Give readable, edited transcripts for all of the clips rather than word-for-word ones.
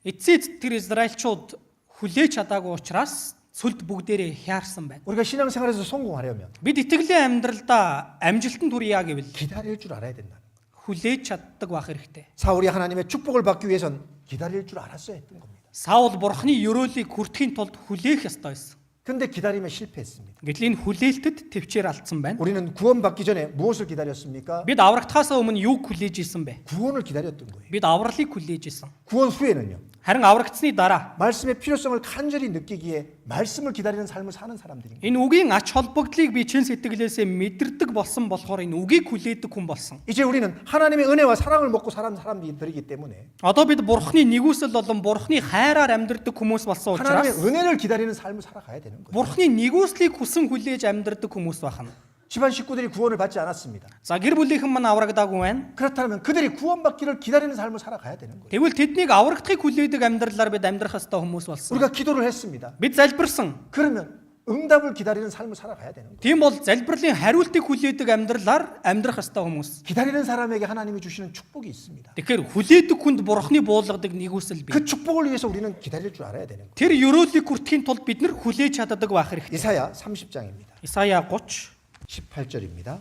Эцсид тэр Израильчууд хүлээж чадаагүй учраас сүлд бүгдээрээ хяарсан байна. 우리가 신앙생활에서 성공하려면 Бид итгэлийн амьдралдаа амжилтанд хүрье гэвэл 기다릴 줄 알아야 된다는 거예요. хүлээж чаддаг байх хэрэгтэй. 사울이 하나님의 축복을 받기 위해선 기다릴 줄 알았어야 했던 겁니다. Саул бурхны ёроолыг хүртэхийн тулд хүлээх ёстой байсан. 근데 기다림에 실패했습니다. Гэтэл энэ хүлээлтэд төвчээр алдсан байна. 우리는 구원받기 전에 무엇을 기다렸습니까? Бид аврагдахаас өмнө юуг хүлээж исэн бэ? 구원을 기다렸던 거예요. Бид авралыг хүлээж исэн. 구원 후에는요. Харин аврагдсны дараа 말씀의 필요성을 간절히 느끼기에 말씀을 기다리는 삶을 사는 사람들입니다. энэ үгийн ач холбогдлыг би чин сэтгэлээсээ мэдэрдэг болсон болохоор энэ үгийг хүлээдэг хүн болсон. 이제 우리는 하나님의 은혜와 사랑을 먹고 사는 사람들이기 때문에 Одоо бид бурхны нэгүсэл болон бурхны хайраар амьдрдаг хүмүүс болсон 하나님의 учраас 은혜를 기다리는 삶을 살아가야 되는 거예요. бурхны нэгүслийг хүсэн хүлээж амьдрдаг хүмүүс байна. 집안 식구들이 구원을 받지 않았습니다. За гэр бүлийнхэн маань аврагдаагүй байна. 그렇다면 그들이 구원받기를 기다리는 삶을 살아가야 되는 거예요. Тэгвэл тэднийг аврагдахыг хүлээдэг амьдралаар бид амьдрах ёстой хүмүүс болсон. 우리가 기도를 했습니다. Бид залбирсан. 그러면 응답을 기다리는 삶을 살아가야 되는 거예요. Тийм бол залбирлын хариултыг хүлээдэг амьдралаар амьдрах ёстой хүмүүс. 기다리는 사람에게 하나님이 주시는 축복이 있습니다. Тэгэхээр хүлээдэг хүнд бурхны буулгадаг нэгүсэл бий. 그 축복을 위해서 우리는 기다릴 줄 알아야 되는 거예요. Тэр ёроолыг хүртэхийн тулд бид нар хүлээж чаддаг байх хэрэгтэй. 이사야 30장입니다. Исая 30 18절입니다.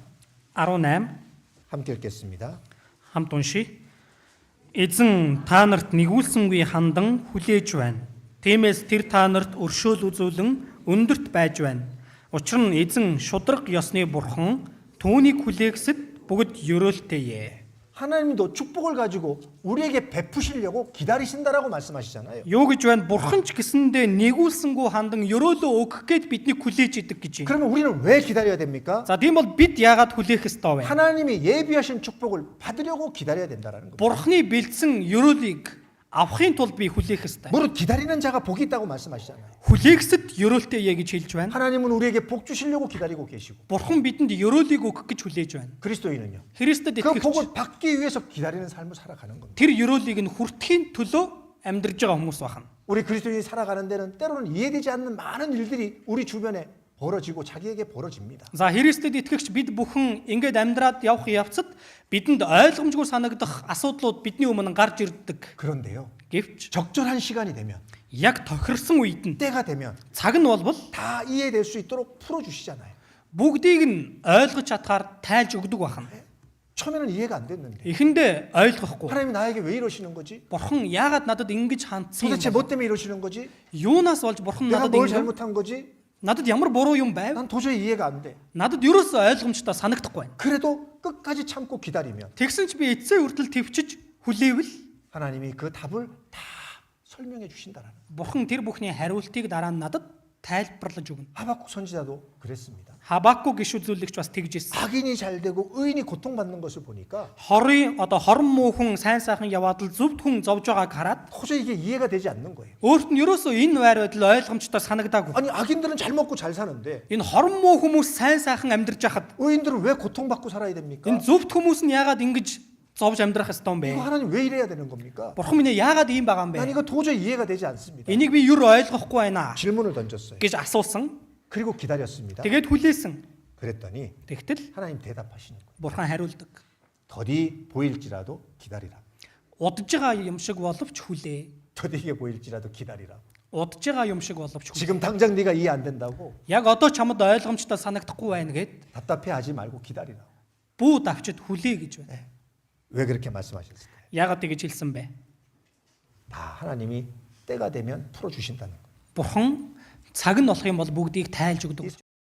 18 함께 읽겠습니다. хамт уншия. Эзэн та нарт нэгүүлсэнгүй хандан хүлээж байна. Тиймээс тэр та нарт өршөөл үзүүлэн өндөрт байж байна. Учир нь эзэн шудраг ёсны бурхан түүнийг хүлээгсэд бүгд ёроолтэйе. 하나님도 축복을 가지고 우리에게 베푸시려고 기다리신다라고 말씀하시잖아요. Юу гэж байна? Бурхан ч гэсэндээ нэгүүлсэнгүй хандан ёроолоо өгөх гээд бидний хүлээж идэг гэж байна. 그러면 우리는 왜 기다려야 됩니까? За тийм бол бид яагаад хүлээх ёстой вэ? 하나님이 예비하신 축복을 받으려고 기다려야 된다라는 거예요. Бурханы бэлдсэн ёроолыг авахын тулд би хүлээх ёстой. 무릇 기다리는 자가 복이 있다고 말씀하시잖아요. Хүлээгсэд ёроолтэйе гэж хэлж байна. 하나님은 우리에게 복 주시려고 기다리고 계시고 Бурхан бидэнд ёроолыг өгөх гэж хүлээж байна. 그리스도인은요. Христэд 그 итгэгч 복을 받기 위해서 기다리는 삶을 살아가는 겁니다. тэр ёроолыг нь хүртэхийн төлөө амьдрж байгаа хүмүүс байна. 우리 그리스도인이 살아가는 데는 때로는 이해되지 않는 많은 일들이 우리 주변에 벌어지고 자기에게 벌어집니다. За Христэд итгэгч бид бүхэн ингээд амьдраад явах явцад бидэнд ойлгомжгүй санагдах асуудлууд бидний өмнө гарч ирдэг. 그런데요. Гэвч 적절한 시간이 되면 яг тохирсон үед нь 때가 되면 цаг нь болбол 다 이해될 수 있도록 풀어주시잖아요. бүгдийг нь ойлгож чадхаар тайлж өгдөг байна. 처음에는 이해가 안 됐는데 Эхэндээ ойлгохгүй. 하나님이 나에게 왜 이러시는 거지? Бурхан яагаад надад ингэж хандсан 도대체 юм 뭐 бэ? 때문에 이러시는 거지? Юунаас болж Бурхан 내가 надад 뭘 ингэж 잘못한 거지? надад ямар буруу юм байв? 난 도저히 이해가 안 돼. Надад ерөөсөө ойлгомжтой санагдахгүй байна. 그래도 끝까지 참고 기다리면 Тэгсэн ч би эцсийн хүртэл төвчж хүлээвэл 하나님이 그 답을 다 설명해 주신다라는. Бурхан тэр бүхний хариултыг дараа нь надад тайлбарлаж өгнө. 하박국 선지자도 그랬습니다. Хабакук гиш үзүүлэгч бас тэгж ирсэн. 악인이 잘 되고 의인이 고통받는 것을 보니까 хорон муу хүн сайн сайхан яваад л зөвд хүн зовж байгааг хараад 도저히 이게 이해가 되지 않는 거예요. өөрт нь ерөөсөө энэ байр байдал ойлгомжтой санагдаагүй. 아니 악인들은 잘 먹고 잘 사는데 Энэ хорон муу хүмүүс сайн сайхан амьдарч байхад 의인들은 왜 고통받고 살아야 됩니까? энэ зөвд хүмүүс нь яагаад ингэж зовж амьдрах ёстой юм бэ? 이거 하나님 왜 이래야 되는 겁니까? Бурхан минь яагаад ийм байгаа юм 난 бэ? 이거 도저히 이해가 되지 않습니다. Энийг би юу ойлгохгүй байна 질문을 던졌어요. гэж асуусан. 그리고 기다렸습니다. Тэгээд хүлээсэн. 그랬더니 Тэгтэл 하나님 대답하시는 거예요. Бурхан хариулдаг. 더디 보일지라도 기다리라. Удаж байгаа юм шиг боловч хүлээ. 더디게 보일지라도 기다리라. Удаж байгаа юм шиг боловч хүлээ. 지금 당장 네가 이해 안 된다고 Яг одоо чамд ойлгомжтой санагдахгүй байна гэд 답답해하지 말고 기다리라. бүү давчид хүлээ гэж байна. 왜 그렇게 말씀하셨을까요? Яагаад тэгж хэлсэн бэ? 다 하나님이 때가 되면 풀어 주신다는 거예요. Бурхан цаг нь болох юм бол бүгдийг тайлж өгдөг.